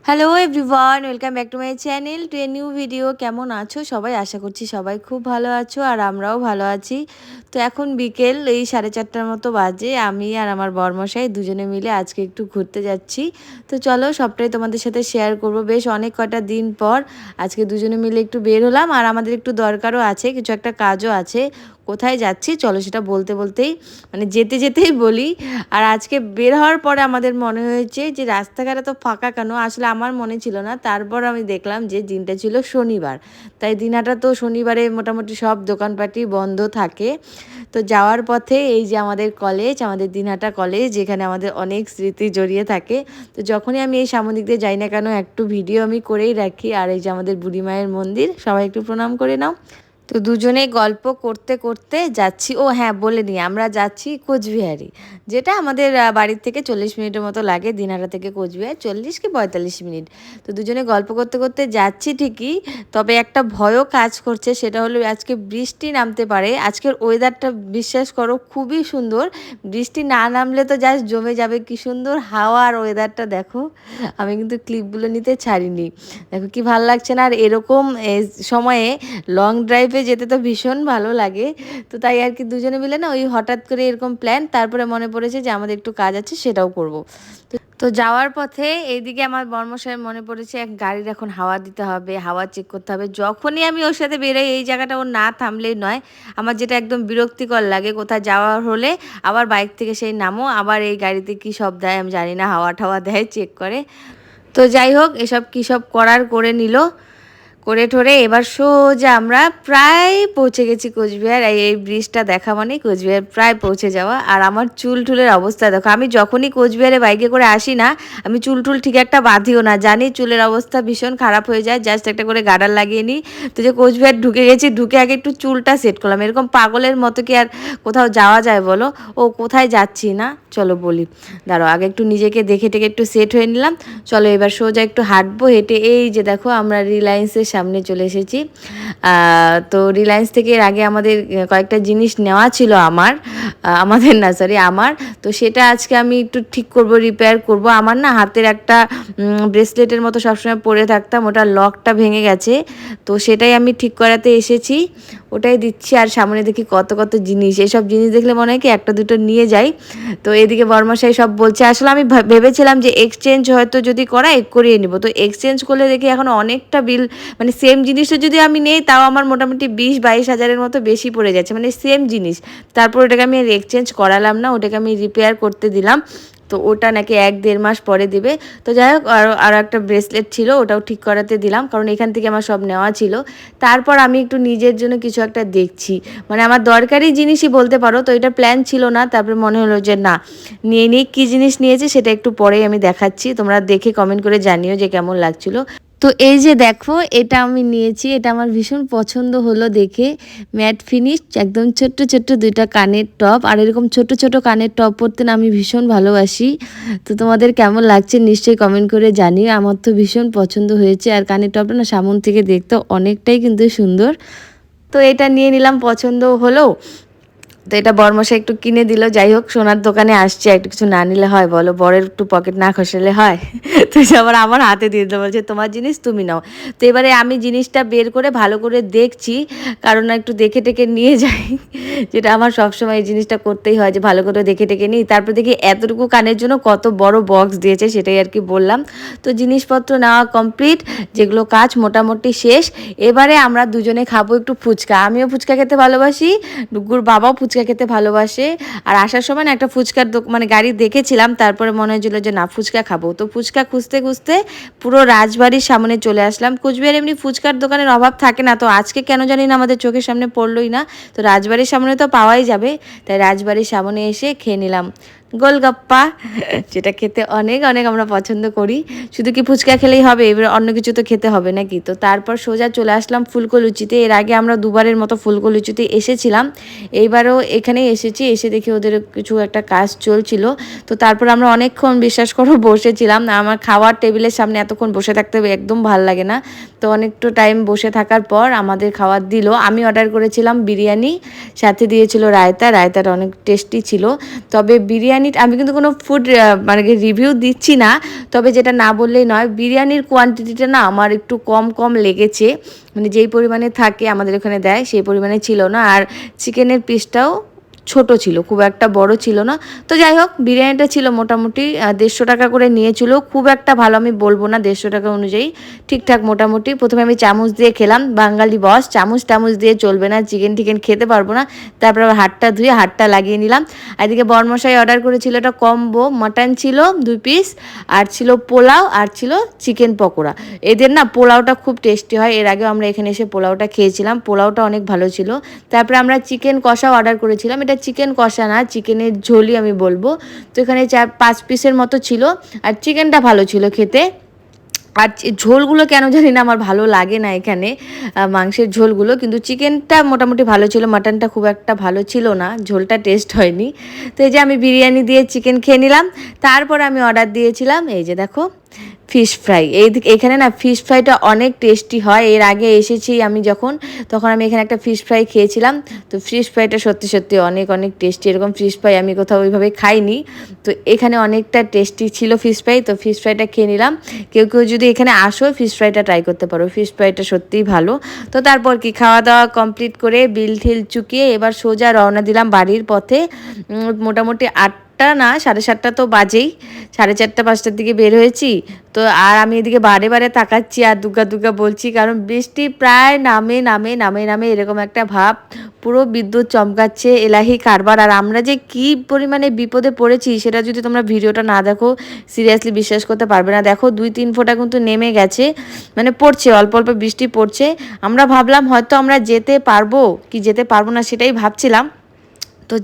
Hello everyone, welcome back to my channel to a new video. কেমন আছো সবাই? আশা করছি সবাই খুব ভালো আছো আর আমরাও ভালো আছি। তো এখন বিকেল এই 4:30টার মতো বাজে। আমি আর আমার বরমশাই দুজনে মিলে আজকে একটু ঘুরতে যাচ্ছি। তো চলো সবটাই তোমাদের সাথে শেয়ার করব। বেশ অনেক কটা দিন পর আজকে দুজনে মিলে একটু বের হলাম, আর আমাদের একটু দরকারও আছে, কিছু একটা কাজও আছে। কোথায় যাচ্ছি চলো সেটা বলতে বলতেই মানে যেতে যেতেই বলি। আর আজকে বের হওয়ার পরে আমাদের মনে হয়েছে যে রাস্তাঘাটে তো ফাঁকা কেন, আসলে আমার মনে ছিল না। তারপর আমি দেখলাম যে দিনটা ছিল শনিবার, তাই দিনহাটা তো শনিবারে মোটামুটি সব দোকানপাটই বন্ধ থাকে। তো যাওয়ার পথে এই যে আমাদের কলেজ, আমাদের দিনহাটা কলেজ, যেখানে আমাদের অনেক স্মৃতি জড়িয়ে থাকে। তো যখনই আমি এই সামনের দিক দিয়ে যাই না কেন একটু ভিডিও আমি করেই রাখি। আর এই যে আমাদের বুড়ি মায়ের মন্দির, সবাই একটু প্রণাম করে নাও। তো দুজনেই গল্প করতে করতে যাচ্ছি। ও হ্যাঁ, বলে নিই আমরা যাচ্ছি কোচবিহারি, যেটা আমাদের বাড়ির থেকে 40 মিনিটের মতো লাগে। দিনহাটা থেকে কোচবিহার 40 কি 45 মিনিট। তো দুজনে গল্প করতে করতে যাচ্ছি ঠিকই, তবে একটা ভয়ও কাজ করছে, সেটা হলো আজকে বৃষ্টি নামতে পারে। আজকের ওয়েদারটা বিশ্বাস করো খুবই সুন্দর। বৃষ্টি না নামলে তো জাস্ট জমে যাবে, কি সুন্দর হাওয়া আর ওয়েদারটা দেখো। আমি কিন্তু ক্লিপগুলো নিতে ছাড়িনি, দেখো কি ভালো লাগছে না। আর এরকম সময়ে লং ড্রাইভে যেতে তো ভীষণ ভালো লাগে। তো তাই আর কি দুজনে মিলে না ওই হঠাৎ করে এরকম প্ল্যান, তারপরে মনে পড়েছে যে আমাদের একটু কাজ আছে, সেটাও করব। তো যাওয়ার পথে এইদিকে আমার বর্মশাই মনে পড়েছে এক গাড়ির এখন হাওয়া দিতে হবে, হাওয়া চেক করতে হবে। যখনই আমি ওর সাথে বেরোই এই জায়গাটা ওর না থামলেই নয়। আমার যেটা একদম বিরক্তিকর লাগে, কোথাও যাওয়ার হলে আবার বাইক থেকে সেই নামো, আবার এই গাড়িতে কী সব দেয় আমি জানি না, হাওয়া টাওয়া দেয় চেক করে। তো যাই হোক, এসব কী সব করার করে নিল, করে ঠোরে এবার সোজা আমরা প্রায় পৌঁছে গেছি কোচবিহার। এই ব্রিজটা দেখা মানেই কোচবিহার প্রায় পৌঁছে যাওয়া। আর আমার চুল টুলের অবস্থা দেখো, আমি যখনই কোচবিহারে বাইকে করে আসি না, আমি চুল টুল ঠিক একটা বাঁধিও না, জানি চুলের অবস্থা ভীষণ খারাপ হয়ে যায়, জাস্ট একটা করে গার্ডার লাগিয়ে নিই। তো যে কোচবিহার ঢুকে গেছি, ঢুকে আগে একটু চুলটা সেট করলাম। এরকম পাগলের মতো কি আর কোথাও যাওয়া যায় বলো? ও কোথায় যাচ্ছি না, চলো বলি, দাঁড়াও আগে একটু নিজেকে দেখে টেকে একটু সেট হয়ে নিলাম। চলো এবার সোজা একটু হাঁটবো হেঁটে। এই যে দেখো আমরা রিলায়েন্সের সামনে চলে এসেছি। তো রিলায়েন্স থেকে এর আগে আমাদের কয়েকটা জিনিস নেওয়া ছিল আমাদের না সরি আমার। তো সেটা আজকে আমি একটু ঠিক করব, রিপেয়ার করব। আমার না হাতের একটা ব্রেসলেটের মতো সবসময় পরে থাকতাম, ওটা লকটা ভেঙে গেছে, তো সেটাই আমি ঠিক করাতে এসেছি, ওটাই দিচ্ছি। আর সামনে দেখি কত কত জিনিস, এসব জিনিস দেখলে মনে হয় কি একটা দুটো নিয়ে যাই। তো এদিকে বর্মশাই সব বলছে, আসলে আমি ভেবেছিলাম যে এক্সচেঞ্জ হয়তো যদি করিয়ে নিব। তো এক্সচেঞ্জ করলে দেখি এখন অনেকটা বিল, মানে সেম জিনিসটা যদি আমি নেই তাও আমার মোটামুটি 20-22 হাজারের মতো বেশি পড়ে যাচ্ছে, মানে সেম জিনিস। তারপর ওটাকে আমি এক্সচেঞ্জ করালাম না, ওটাকে আমি রিপেয়ার করতে দিলাম। তো ওটা নাকি 1-1.5 মাস পরে দিবে। তো যাই হোক, আরও একটা ব্রেসলেট ছিল, ওটাও ঠিক করাতে দিলাম, কারণ এখান থেকে আমার সব নেওয়া ছিল। তারপর আমি একটু নিজের জন্য কিছু একটা দেখছি, মানে আমার দরকারি জিনিসই বলতে পারো। তো এটা প্ল্যান ছিল না, তারপরে মনে হলো যে না নিয়ে নিই। কী জিনিস নিয়েছে সেটা একটু পরেই আমি দেখাচ্ছি, তোমরা দেখে কমেন্ট করে জানিও যে কেমন লাগছিলো। তো এই যে দেখো, এটা আমি নিয়েছি, এটা আমার ভীষণ পছন্দ হলো দেখে। ম্যাট ফিনিশ, একদম ছোট্ট ছোট্ট দুইটা কানের টপ। আর এরকম ছোট ছোট কানের টপ পরতে না আমি ভীষণ ভালোবাসি। তো তোমাদের কেমন লাগছে নিশ্চয়ই কমেন্ট করে জানিও। আমার তো ভীষণ পছন্দ হয়েছে। আর কানের টপটা না সামন থেকে দেখতে অনেকটাই কিন্তু সুন্দর। তো এটা নিয়ে নিলাম, পছন্দ হলো। তো এটা বরমশাই একটু কিনে দিল। যাই হোক, সোনার দোকানে আসছে, একটু কিছু না নিলে হয় বলো? বরের একটু পকেট না খসালে হয়? তো সে আবার আমার হাতে দিয়ে দিল, বলছে তোমার জিনিস তুমি নাও। তো এবারে আমি জিনিসটা বের করে ভালো করে দেখছি, কারণ একটু দেখে টেকে নিয়ে যাই, যেটা আমার সবসময় এই জিনিসটা করতেই হয়, যে ভালো করে দেখে টেকে নিই। তারপর দেখি এতটুকু কানের জন্য কত বড় বক্স দিয়েছে, সেটাই আর কি বললাম। তো জিনিসপত্র নেওয়া কমপ্লিট, যেগুলো কাজ মোটামুটি শেষ। এবারে আমরা দুজনে খাবো একটু ফুচকা। আমিও ফুচকা খেতে ভালোবাসি, ডুগুর বাবাও ফুচকা খেতে ভালোবাসে। আর আসার সময় না একটা ফুচকার মানে গাড়ি দেখেছিলাম, তারপরে মনে হয়েছিল যে না ফুচকা খাবো। তো ফুচকা খুঁজতে খুঁজতে পুরো রাজবাড়ির সামনে চলে আসলাম। কোচবিহারে এমনি ফুচকার দোকানের অভাব থাকে না, তো আজকে কেন জানি না আমাদের চোখের সামনে পড়লোই না। তো রাজবাড়ির সামনে তো পাওয়াই যাবে, তাই রাজবাড়ির সামনে এসে খেয়ে নিলাম গোলগাপ্পা, যেটা খেতে অনেক অনেক আমরা পছন্দ করি। শুধু কি ফুচকা খেলেই হবে, এবার অন্য কিছু তো খেতে হবে নাকি? তো তারপর সোজা চলে আসলাম ফুলকো লুচিতে। এর আগে আমরা দুবারের মতো ফুলকো লুচিতে এসেছিলাম, এইবারও এখানেই এসেছি। এসে দেখি ওদের কিছু একটা কাজ চলছিল। তো তারপর আমরা অনেকক্ষণ বিশ্বাস করো বসেছিলাম। আমার খাওয়ার টেবিলের সামনে এতক্ষণ বসে থাকতে একদম ভাল লাগে না। তো অনেকটা টাইম বসে থাকার পর আমাদের খাবার দিল। আমি অর্ডার করেছিলাম বিরিয়ানি, সাথে দিয়েছিল রায়তা। রায়তাটা অনেক টেস্টি ছিল। তবে বিরিয়ানি বিরিয়ানি আমি কিন্তু কোনো ফুড মানে রিভিউ দিচ্ছি না, তবে যেটা না বললেই নয়, বিরিয়ানির কোয়ান্টিটিটা না আমার একটু কম কম লেগেছে। মানে যেই পরিমাণে থাকে আমাদের এখানে দেয় সেই পরিমাণে ছিল না। আর চিকেনের পিসটাও ছোট ছিল, খুব একটা বড় ছিল না। তো যাই হোক, বিরিয়ানিটা ছিল মোটামুটি 150 টাকা করে নিয়েছিল। খুব একটা ভালো আমি বলবো না, 150 টাকা অনুযায়ী ঠিকঠাক মোটামুটি। প্রথমে আমি চামচ দিয়ে খেলাম, বাঙালি বস চামচ টামচ দিয়ে চলবে না, চিকেন টিকেন খেতে পারবো না। তারপর আবার হাতটা ধুয়ে হাতটা লাগিয়ে নিলাম। আর এদিকে বরমশাই অর্ডার করেছিল একটা কম্বো, মাটন ছিল 2 পিস, আর ছিল পোলাও, আর ছিল চিকেন পকোড়া। এদের না পোলাওটা খুব টেস্টি হয়, এর আগেও আমরা এখানে এসে পোলাওটা খেয়েছিলাম, পোলাওটা অনেক ভালো ছিল। তারপরে আমরা চিকেন কষাও অর্ডার করেছিলাম, এটা চিকেন কষা না, চিকেনের ঝোলই আমি বলবো। তো এখানে 4-5 পিসের মতো ছিল, আর চিকেনটা ভালো ছিল খেতে। আর ঝোলগুলো কেন জানি না আমার ভালো লাগে না এখানে, মাংসের ঝোলগুলো, কিন্তু চিকেনটা মোটামুটি ভালো ছিল, মাটনটা খুব একটা ভালো ছিল না, ঝোলটা টেস্ট হয়নি। তো এই যে আমি বিরিয়ানি দিয়ে চিকেন খেয়ে নিলাম। তারপর আমি অর্ডার দিয়েছিলাম, এই যে দেখো, ফিশ ফ্রাই। এখানে না ফিশ ফ্রাইটা অনেক টেস্টি হয়। এর আগে এসেছি আমি যখন, তখন আমি এখানে একটা ফিশ ফ্রাই খেয়েছিলাম। তো ফিশ ফ্রাইটা সত্যি সত্যি অনেক অনেক টেস্টি, এরকম ফিশ ফ্রাই আমি কোথাও ওইভাবে খাইনি। তো এখানে অনেকটা টেস্টি ছিল ফিশ ফ্রাই, তো ফিশ ফ্রাইটা খেয়ে নিলাম। কেউ কেউ যদি এখানে আসো ফিশ ফ্রাইটা ট্রাই করতে পারো, ফিশ ফ্রাইটা সত্যিই ভালো। তো তারপর কি খাওয়া দাওয়া কমপ্লিট করে বিল ঠিল চুকিয়ে এবার সোজা রওনা দিলাম বাড়ির পথে। মোটামুটি 8টা না 7:30 তো বাজেই, 4:30-5টার দিকে বের হয়েছি। তো আর আমি এদিকে বারে বারে তাকাচ্ছি আর দুগ্গা দুগ্গা বলছি, কারণ বৃষ্টি প্রায় নামে নামে নামে নামে এরকম একটা ভাব, পুরো বিদ্যুৎ চমকাচ্ছে, এলাহি কারবার। আর আমরা যে কি পরিমাণে বিপদে পড়েছি সেটা যদি তোমরা ভিডিওটা না দেখো সিরিয়াসলি বিশ্বাস করতে পারবে না। দেখো 2-3 ফোঁটা কিন্তু নেমে গেছে, মানে পড়ছে, অল্প অল্প বৃষ্টি পড়ছে। আমরা ভাবলাম হয়তো আমরা যেতে পারবো কি যেতে পারবো না সেটাই ভাবছিলাম। তো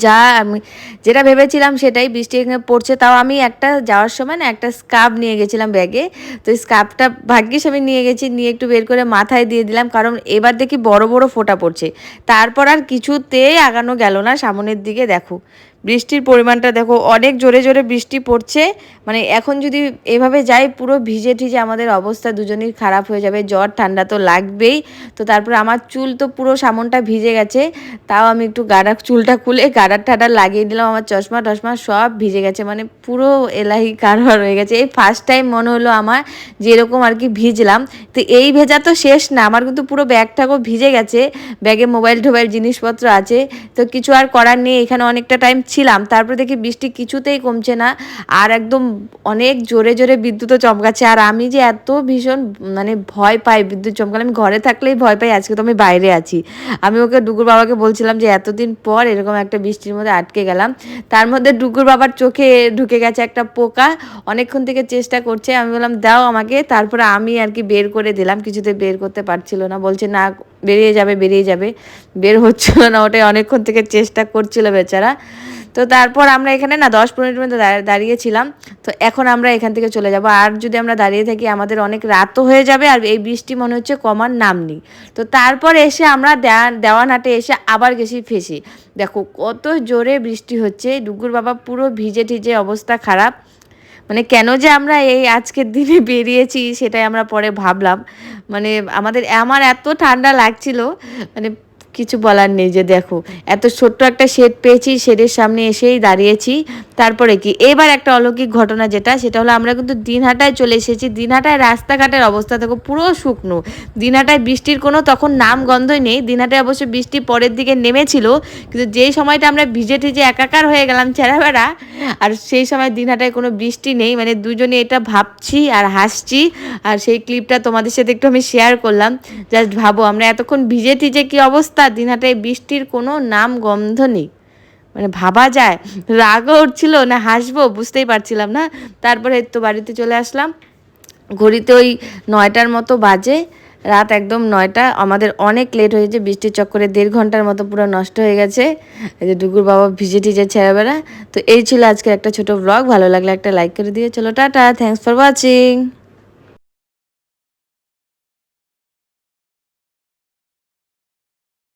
আমি যেটা ভেবেছিলাম সেটাই, বৃষ্টি এখানে পড়ছে। তাও আমি একটা যাওয়ার সময় না একটা স্কার্ফ নিয়ে গেছিলাম ব্যাগে। তো স্কার্ফটা ভাগ্যিস আমি নিয়ে গেছি, নিয়ে একটু বের করে মাথায় দিয়ে দিলাম, কারণ এবার দেখি বড় বড় ফোঁটা পড়ছে। তারপর আর কিছুতেই আগানো গেল না সামনের দিকে। দেখো বৃষ্টির পরিমাণটা দেখো, অনেক জোরে জোরে বৃষ্টি পড়ছে। মানে এখন যদি এভাবে যাই পুরো ভিজে ঠিজে আমাদের অবস্থা দুজনেই খারাপ হয়ে যাবে, জ্বর ঠান্ডা তো লাগবেই। তো তারপর আমার চুল তো পুরো সামনটা ভিজে গেছে, তাও আমি একটু চুলটা খুলে গাডার টাডার লাগিয়ে দিলাম, আমার চশমা টশমা সব ভিজে গেছে, মানে পুরো এলাহি কারবার হয়ে গেছে। এই ফার্স্ট টাইম মনে হলো আমার যেরকম আর কি ভিজলাম। তো এই ভেজা তো শেষ না, আমার কিন্তু পুরো ব্যাগটাকেও ভিজে গেছে, ব্যাগে মোবাইল টোবাইল জিনিসপত্র আছে। তো কিছু আর করার নেই, এখানে অনেকটা টাইম ছিলাম। তারপরে দেখি বৃষ্টি কিছুতেই কমছে না, আর একদম অনেক জোরে জোরে বিদ্যুৎও চমকাচ্ছে। আর আমি যে এত ভীষণ মানে ভয় পাই বিদ্যুৎ চমকালে, আমি ঘরে থাকলেই ভয় পাই, আজকে তো আমি বাইরে আছি। আমি ওকে ডুগুর বাবাকে বলছিলাম যে এতদিন পর এরকম একটা বৃষ্টির মধ্যে আটকে গেলাম। তার মধ্যে ডুগুর বাবার চোখে ঢুকে গেছে একটা পোকা, অনেকক্ষণ থেকে চেষ্টা করছে। আমি বললাম দাও আমাকে, তারপরে আমি আর কি বের করে দিলাম, কিছুতে বের করতে পারছিল না, বলছে না বেরিয়ে যাবে বেরিয়ে যাবে, বের হচ্ছিল না, ওটাই অনেকক্ষণ থেকে চেষ্টা করছিল বেচারা। তো তারপর আমরা এখানে না 10-15 মিনিট দাঁড়িয়েছিলাম। তো এখন আমরা এখান থেকে চলে যাব, আর যদি আমরা দাঁড়িয়ে থাকি আমাদের অনেক রাতও হয়ে যাবে, আর এই বৃষ্টি মনে হচ্ছে কমার নাম নেই। তো তারপর এসে আমরা দেওয়ানহাটে এসে আবার গেছি ফেসি। দেখো কত জোরে বৃষ্টি হচ্ছে, ডুগুর বাবা পুরো ভিজে ঠিজে অবস্থা খারাপ। মানে কেন যে আমরা এই আজকের দিনে বেরিয়েছি সেটাই আমরা পরে ভাবলাম। মানে আমার এত ঠান্ডা লাগছিল, মানে কিছু বলার নেই। যে দেখো এত ছোট্ট একটা শেড পেয়েছি, শেডের সামনে এসেই দাঁড়িয়েছি। তারপরে কি এবার একটা অলৌকিক ঘটনা, সেটা হলো আমরা কিন্তু দিনহাটায় চলে এসেছি। দিনহাটায় রাস্তাঘাটের অবস্থা দেখো পুরো শুকনো, দিনহাটায় বৃষ্টির কোনো তখন নাম গন্ধই নেই। দিনহাটায় অবশ্য বৃষ্টি পরের দিকে নেমেছিল, কিন্তু যেই সময়টা আমরা ভিজে ঠিজে একাকার হয়ে গেলাম ছেঁড়াবেড়া, আর সেই সময় দিনহাটায় কোনো বৃষ্টি নেই। মানে দুজনে এটা ভাবছি আর হাসছি, আর সেই ক্লিপটা তোমাদের সাথে একটু আমি শেয়ার করলাম। জাস্ট ভাবো আমরা এতক্ষণ ভিজে ঠিজে কি অবস্থা, দিনহাটায় বৃষ্টির কোনো নাম গন্ধ নেই। মানে ভাবা যায়, রাগও উঠছিল না হাসবো বুঝতেই পারছিলাম না। তারপরে তো বাড়িতে চলে আসলাম, ঘড়িতে ওই 9টার মতো বাজে, রাত একদম 9টা। আমাদের অনেক লেট হয়েছে, বৃষ্টির চক্করে 1.5 ঘন্টার মতো পুরো নষ্ট হয়ে গেছে। এই যে ডুগুর বাবা ভিজে টিজে ছেঁড়াবেড়া। তো এই ছিল আজকের একটা ছোট ব্লগ, ভালো লাগলে একটা লাইক করে দিয়ে চলো টাটা, থ্যাংকস ফর ওয়াচিং।